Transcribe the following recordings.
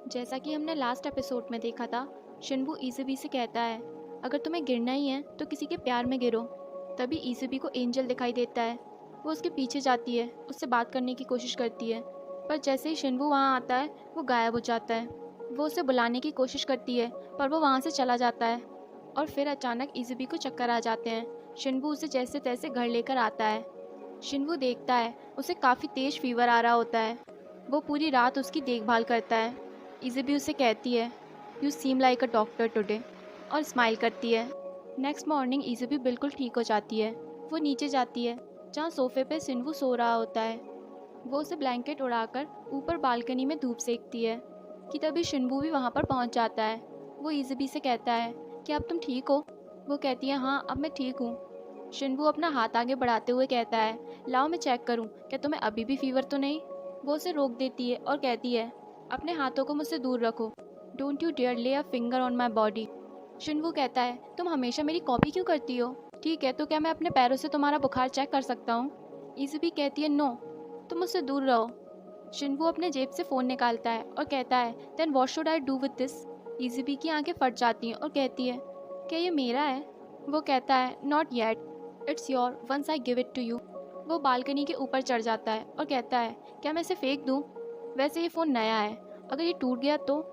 जैसा कि हमने लास्ट एपिसोड में देखा था, शिनबू इज़ुबी से कहता है, अगर तुम्हें गिरना ही है तो किसी के प्यार में गिरो। तभी इज़ुबी को एंजल दिखाई देता है। वो उसके पीछे जाती है, उससे बात करने की कोशिश करती है, पर जैसे ही शिनबू वहाँ आता है वो गायब हो जाता है। वो उसे बुलाने की कोशिश करती है पर वो वहाँ से चला जाता है। और फिर अचानक इज़ुबी को चक्कर आ जाते हैं। शिनबू उसे जैसे तैसे घर लेकर आता है। शिनबू देखता है उसे काफ़ी तेज़ फीवर आ रहा होता है। वो पूरी रात उसकी देखभाल करता है। इज़ुबी उसे कहती है, you seem like a doctor today, और स्माइल करती है। नेक्स्ट मॉर्निंग इज़ुबी बिल्कुल ठीक हो जाती है। वो नीचे जाती है जहाँ सोफे पे शिनबू सो रहा होता है। वो उसे ब्लैंकेट उड़ाकर ऊपर बालकनी में धूप सेकती है कि तभी शिनबू भी वहाँ पर पहुँच जाता है। वो इज़ुबी से कहता है कि अब तुम ठीक हो? वो कहती है, हाँ अब मैं ठीक हूँ। शिनबू अपना हाथ आगे बढ़ाते हुए कहता है, लाओ मैं चेक करूँ, क्या तुम्हें अभी भी फीवर तो नहीं? वो उसे रोक देती है और कहती है, अपने हाथों को मुझसे दूर रखो। Don't you dare lay a finger on my body. Shinwoo कहता है, तुम हमेशा मेरी कॉपी क्यों करती हो? ठीक है, तो क्या मैं अपने पैरों से तुम्हारा बुखार चेक कर सकता हूँ? इज़ुबी कहती है, नो, तुम मुझसे दूर रहो। शिनवू अपने जेब से फ़ोन निकालता है और कहता है, then what should I do with this? Izubi की आंखें फट जाती हैं और कहती है, क्या ये मेरा है? वो कहता है, not yet, it's your once I give it to you. वो बालकनी के ऊपर चढ़ जाता है और कहता है, क्या मैं इसे फेंक दूँ? वैसे ये फ़ोन नया है, अगर ये टूट गया तो?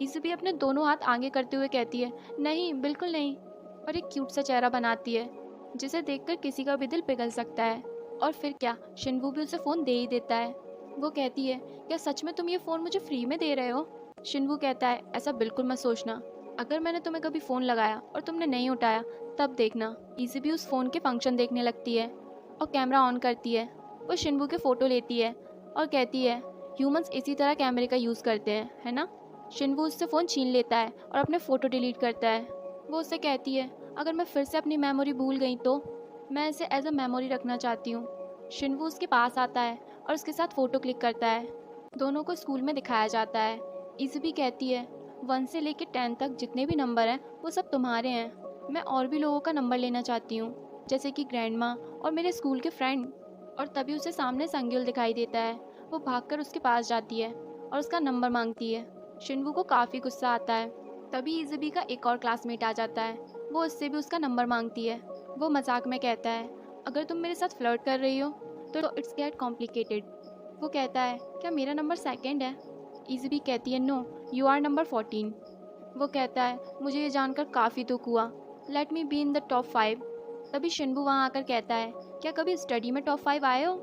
इज़ुबी अपने दोनों हाथ आगे करते हुए कहती है, नहीं बिल्कुल नहीं, और एक क्यूट सा चेहरा बनाती है जिसे देखकर किसी का भी दिल पिघल सकता है। और फिर क्या, शिनबू भी उसे फ़ोन दे ही देता है। वो कहती है, क्या सच में तुम ये फ़ोन मुझे फ्री में दे रहे हो? शिनबू कहता है, ऐसा बिल्कुल मत सोचना, अगर मैंने तुम्हें कभी फ़ोन लगाया और तुमने नहीं उठाया तब देखना। इज़ुबी उस फ़ोन के फंक्शन देखने लगती है और कैमरा ऑन करती है। वो शिनबू के फ़ोटो लेती है और कहती है, ह्यूमंस इसी तरह कैमरे का यूज़ करते हैं, है ना? शिनबू उससे फ़ोन छीन लेता है और अपने फ़ोटो डिलीट करता है। वो उससे कहती है, अगर मैं फिर से अपनी मेमोरी भूल गई तो? मैं इसे एज अ मेमोरी रखना चाहती हूँ। शिनबू उसके पास आता है और उसके साथ फ़ोटो क्लिक करता है। दोनों को स्कूल में दिखाया जाता है। इज़ुबी कहती है, 1 से लेकर 10 तक जितने भी नंबर हैं वो सब तुम्हारे हैं। मैं और भी लोगों का नंबर लेना चाहती हूँ, जैसे कि ग्रैंडमा और मेरे स्कूल के फ्रेंड। और तभी उसे सामने संग्युल दिखाई देता है। वो भागकर उसके पास जाती है और उसका नंबर मांगती है। शिनबू को काफ़ी गुस्सा आता है। तभी इज़ुबी का एक और क्लासमेट आ जाता है। वो उससे भी उसका नंबर मांगती है। वो मजाक में कहता है, अगर तुम मेरे साथ फ्लर्ट कर रही हो तो इट्स गेट कॉम्प्लिकेटेड। वो कहता है, क्या मेरा नंबर सेकंड है? इज़ुबी कहती है, नो, यू आर नंबर 14। वो कहता है, मुझे ये जानकर काफ़ी दुख हुआ, let me be in the top 5। तभी शिनबू वहाँ आकर कहता है, क्या कभी स्टडी में टॉप 5 आए हो?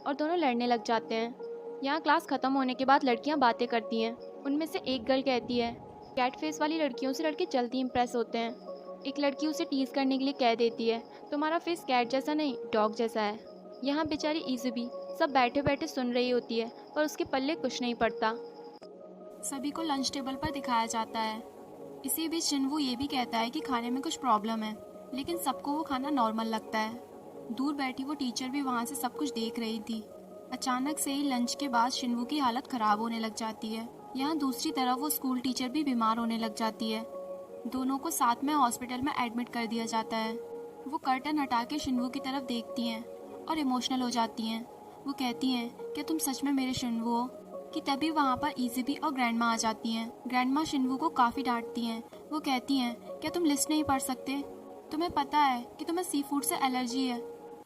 और दोनों लड़ने लग जाते हैं। यहाँ क्लास ख़त्म होने के बाद लड़कियाँ बातें करती हैं। उनमें से एक गर्ल कहती है, कैट फेस वाली लड़कियों से लड़के जल्दी इंप्रेस होते हैं। एक लड़की उसे टीज करने के लिए कह देती है, तुम्हारा फेस कैट जैसा नहीं डॉग जैसा है। यहाँ बेचारी इज़ुबी सब बैठे बैठे सुन रही होती है पर उसके पल्ले कुछ नहीं पड़ता। सभी को लंच टेबल पर दिखाया जाता है। इसी बीच शिनवू ये भी कहता है कि खाने में कुछ प्रॉब्लम है, लेकिन सबको वो खाना नॉर्मल लगता है। दूर बैठी वो टीचर भी वहाँ से सब कुछ देख रही थी। अचानक से ही लंच के बाद शिनवू की हालत खराब होने लग जाती है। यहाँ दूसरी तरफ वो स्कूल टीचर भी बीमार होने लग जाती है। दोनों को साथ में हॉस्पिटल में एडमिट कर दिया जाता है। वो कर्टन हटा के शिनवू की तरफ देखती हैं और इमोशनल हो जाती हैं। वो कहती हैं, क्या तुम सच में मेरे शिनवू हो? कि तभी वहाँ पर इज़ुबी और ग्रैंडमा आ जाती हैं। ग्रैंडमा शिनवू को काफ़ी डांटती हैं। वो कहती हैं, क्या तुम लिस्ट नहीं पढ़ सकते? तुम्हें पता है कि तुम्हें सी फूड से एलर्जी है।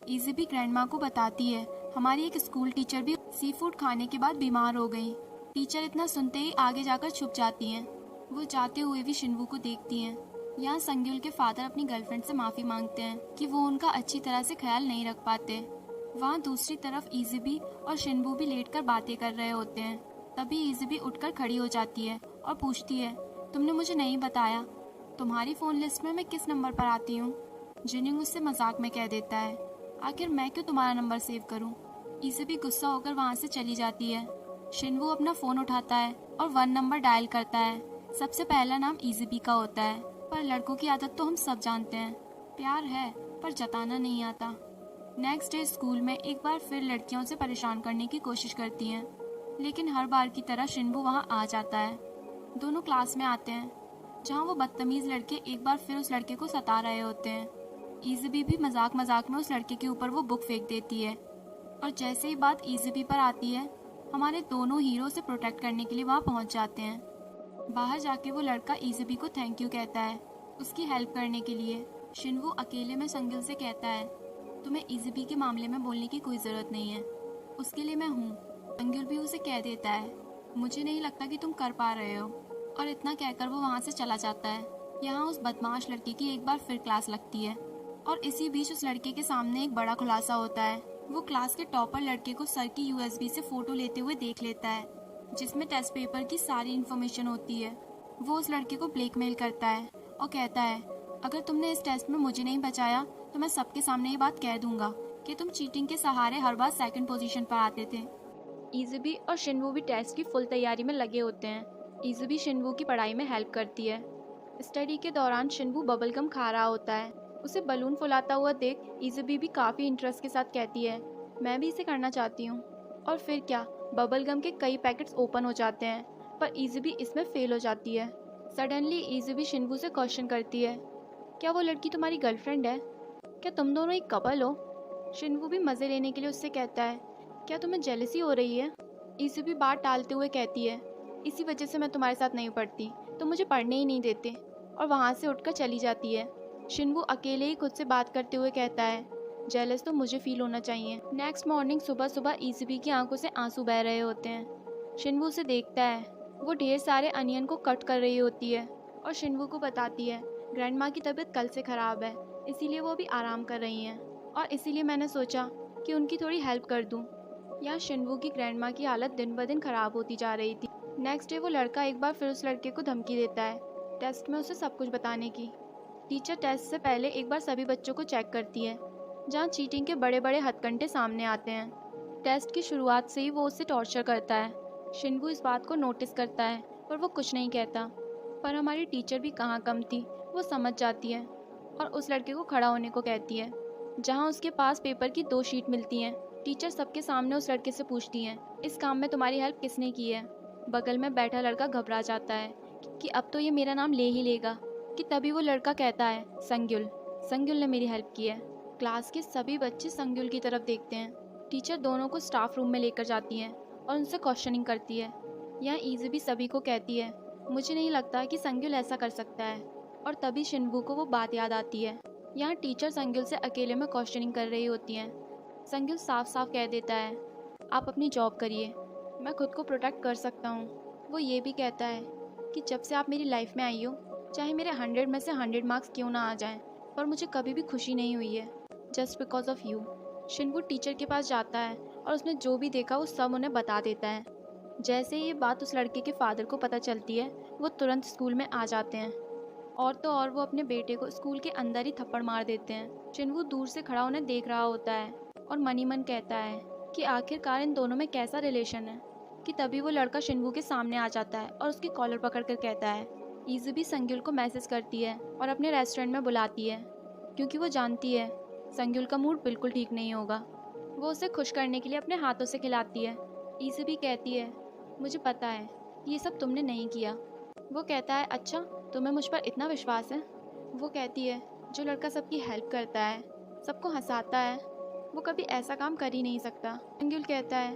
इज़ुबी ग्रैंडमा को बताती है, हमारी एक स्कूल टीचर भी सी फूड खाने के बाद बीमार हो गई। टीचर इतना सुनते ही आगे जाकर छुप जाती हैं। वो जाते हुए भी शिनवू को देखती हैं। यहाँ संग्युल के फादर अपनी गर्लफ्रेंड से माफ़ी मांगते हैं कि वो उनका अच्छी तरह से ख्याल नहीं रख पाते। वहाँ दूसरी तरफ इज़ुबी और शिनबू भी लेटकर बातें कर रहे होते हैं। तभी इज़ुबी उठकर खड़ी हो जाती है और पूछती है, तुमने मुझे नहीं बताया, तुम्हारी फ़ोन लिस्ट में मैं किस नंबर पर आती हूँ? जिनिंग उससे मजाक में कह देता है, आखिर मैं क्यों तुम्हारा नंबर सेव करूँ? इज़ुबी गुस्सा होकर वहाँ से चली जाती है। शिनबू अपना फ़ोन उठाता है और 1 नंबर डायल करता है। सबसे पहला नाम इज़ुबी का होता है, पर लड़कों की आदत तो हम सब जानते हैं, प्यार है पर जताना नहीं आता। नेक्स्ट डे स्कूल में एक बार फिर लड़कियों से परेशान करने की कोशिश करती हैं, लेकिन हर बार की तरह शिनबू वहाँ आ जाता है। दोनों क्लास में आते हैं, जहाँ वो बदतमीज लड़के एक बार फिर उस लड़के को सता रहे होते हैं। इज़ुबी भी मजाक मजाक में उस लड़के के ऊपर वो बुक फेंक देती है। और जैसे ही बात इज़ुबी पर आती है, हमारे दोनों हीरो से प्रोटेक्ट करने के लिए वहाँ पहुँच जाते हैं। बाहर जाके वो लड़का इज़बी को थैंक यू कहता है उसकी हेल्प करने के लिए। शिनवू अकेले में संगिल से कहता है तुम्हें इज़बी के मामले में बोलने की कोई ज़रूरत नहीं है, उसके लिए मैं हूँ। संगिल भी उसे कह देता है मुझे नहीं लगता कि तुम कर पा रहे हो, और इतना कहकर वो वहाँ से चला जाता है। यहाँ उस बदमाश लड़के की एक बार फिर क्लास लगती है और इसी बीच उस लड़के के सामने एक बड़ा खुलासा होता है। वो क्लास के टॉपर लड़के को सर की यूएसबी से फोटो लेते हुए देख लेता है जिसमें टेस्ट पेपर की सारी इन्फॉर्मेशन होती है। वो उस लड़के को ब्लैकमेल करता है और कहता है अगर तुमने इस टेस्ट में मुझे नहीं बचाया तो मैं सबके सामने ये बात कह दूंगा कि तुम चीटिंग के सहारे हर बार सेकंड पोजीशन पर आते थे। इज़बी और शिनवू भी टेस्ट की फुल तैयारी में लगे होते हैं। इज़बी शिनवू की पढ़ाई में हेल्प करती है। स्टडी के दौरान शिनवू बबलगम खा रहा होता है। उसे बलून फुलाता हुआ देख इज़बी भी काफ़ी इंटरेस्ट के साथ कहती है मैं भी इसे करना चाहती हूँ। और फिर क्या, बबलगम के कई पैकेट्स ओपन हो जाते हैं पर इज़बी इसमें फेल हो जाती है। सडनली इज़बी शिनवू से क्वेश्चन करती है क्या वो लड़की तुम्हारी गर्लफ्रेंड है? क्या तुम दोनों एक कपल हो? शिनवू भी मज़े लेने के लिए उससे कहता है क्या तुम्हें जेलसी हो रही है? इज़बी बात टालते हुए कहती है इसी वजह से मैं तुम्हारे साथ नहीं पढ़ती, तो मुझे पढ़ने ही नहीं देते, और वहाँ से उठकर चली जाती है। शिनवू अकेले ही खुद से बात करते हुए कहता है जेलस तो मुझे फील होना चाहिए। नेक्स्ट मॉर्निंग सुबह सुबह इज़बी की आंखों से आंसू बह रहे होते हैं। शिनवू उसे देखता है, वो ढेर सारे अनियन को कट कर रही होती है और शिनवू को बताती है ग्रैंड माँ की तबीयत कल से ख़राब है, इसीलिए वो अभी आराम कर रही हैं और इसीलिए मैंने सोचा कि उनकी थोड़ी हेल्प कर दूँ। यहाँ शिनवू की ग्रैंड माँ की हालत दिन ब दिन ख़राब होती जा रही थी। नेक्स्ट डे वो लड़का एक बार फिर उस लड़के को धमकी देता है टेस्ट में उसे सब कुछ बताने की। टीचर टेस्ट से पहले एक बार सभी बच्चों को चेक करती है जहाँ चीटिंग के बड़े बड़े हथकंडे सामने आते हैं। टेस्ट की शुरुआत से ही वो उससे टॉर्चर करता है। शिनवू इस बात को नोटिस करता है पर वो कुछ नहीं कहता। पर हमारी टीचर भी कहाँ कम थी, वो समझ जाती है और उस लड़के को खड़ा होने को कहती है जहाँ उसके पास पेपर की 2 शीट मिलती हैं। टीचर सबके सामने उस लड़के से पूछती हैं इस काम में तुम्हारी हेल्प किसने की है? बगल में बैठा लड़का घबरा जाता है कि अब तो ये मेरा नाम ले ही लेगा, कि तभी वो लड़का कहता है संग्युल ने मेरी हेल्प की है। क्लास के सभी बच्चे संग्युल की तरफ देखते हैं। टीचर दोनों को स्टाफ रूम में लेकर जाती हैं और उनसे क्वेश्चनिंग करती है। यहाँ इज़बी सभी को कहती है मुझे नहीं लगता कि संग्युल ऐसा कर सकता है, और तभी शिनवू को वो बात याद आती है। यहाँ टीचर संग्युल से अकेले में क्वेश्चनिंग कर रही होती हैं। संग्युल साफ साफ कह देता है आप अपनी जॉब करिए, मैं खुद को प्रोटेक्ट कर सकता हूँ। वो ये भी कहता है कि जब से आप मेरी लाइफ में आई हो, चाहे मेरे 100 में से 100 मार्क्स क्यों ना आ जाएं, पर मुझे कभी भी खुशी नहीं हुई है just because of you. Shinwoo teacher के पास जाता है और उसने जो भी देखा वो सब उन्हें बता देता है। जैसे ही ये बात उस लड़के के फादर को पता चलती है वो तुरंत स्कूल में आ जाते हैं, और तो और वो अपने बेटे को स्कूल के अंदर ही थप्पड़ मार देते हैं। शिनवू दूर से खड़ा उन्हें देख रहा होता है और मन ही मन कहता है कि आखिरकार इन दोनों में कैसा रिलेशन है, कि तभी वो लड़का शिनवू के सामने आ जाता है और उसकी कॉलर पकड़कर कहता है इज़बी संग्युल को मैसेज करती है और अपने रेस्टोरेंट में बुलाती है क्योंकि वो जानती है संग्युल का मूड बिल्कुल ठीक नहीं होगा। वो उसे खुश करने के लिए अपने हाथों से खिलाती है। इज़बी कहती है मुझे पता है ये सब तुमने नहीं किया। वो कहता है अच्छा, तुम्हें मुझ पर इतना विश्वास है? वो कहती है जो लड़का सबकी हेल्प करता है, सबको हंसाता है, वो कभी ऐसा काम कर ही नहीं सकता। संग्युल कहता है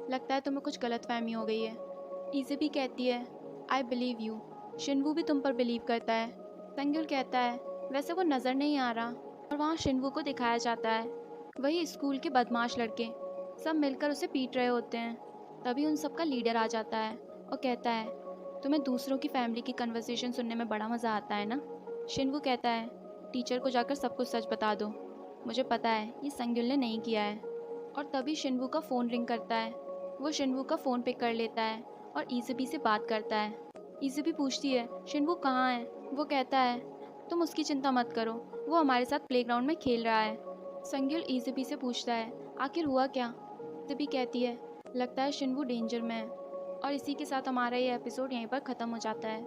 लगता है तुम्हें कुछ गलतफहमी हो गई है। इज़बी कहती है आई बिलीव यू, शिनवू भी तुम पर बिलीव करता है। संग्युल कहता है वैसे वो नज़र नहीं आ रहा, और वहाँ शिनवू को दिखाया जाता है वही स्कूल के बदमाश लड़के सब मिलकर उसे पीट रहे होते हैं। तभी उन सब का लीडर आ जाता है और कहता है तुम्हें दूसरों की फैमिली की कन्वर्सेशन सुनने में बड़ा मज़ा आता है ना? शिनवू कहता है टीचर को जाकर सब कुछ सच बता दो, मुझे पता है ये संग्युल ने नहीं किया है। और तभी शिनवू का फ़ोन रिंग करता है। वो शिनवू का फ़ोन पिक कर लेता है और इज़बी से बात करता है। इज़बी पूछती है शिनवू कहाँ है? वो कहता है तुम उसकी चिंता मत करो, वो हमारे साथ प्लेग्राउंड में खेल रहा है। संग्युल इज़बी से पूछता है आखिर हुआ क्या? इज़बी कहती है लगता है शिनवू डेंजर में है। और इसी के साथ हमारा ये एपिसोड यहीं पर ख़त्म हो जाता है।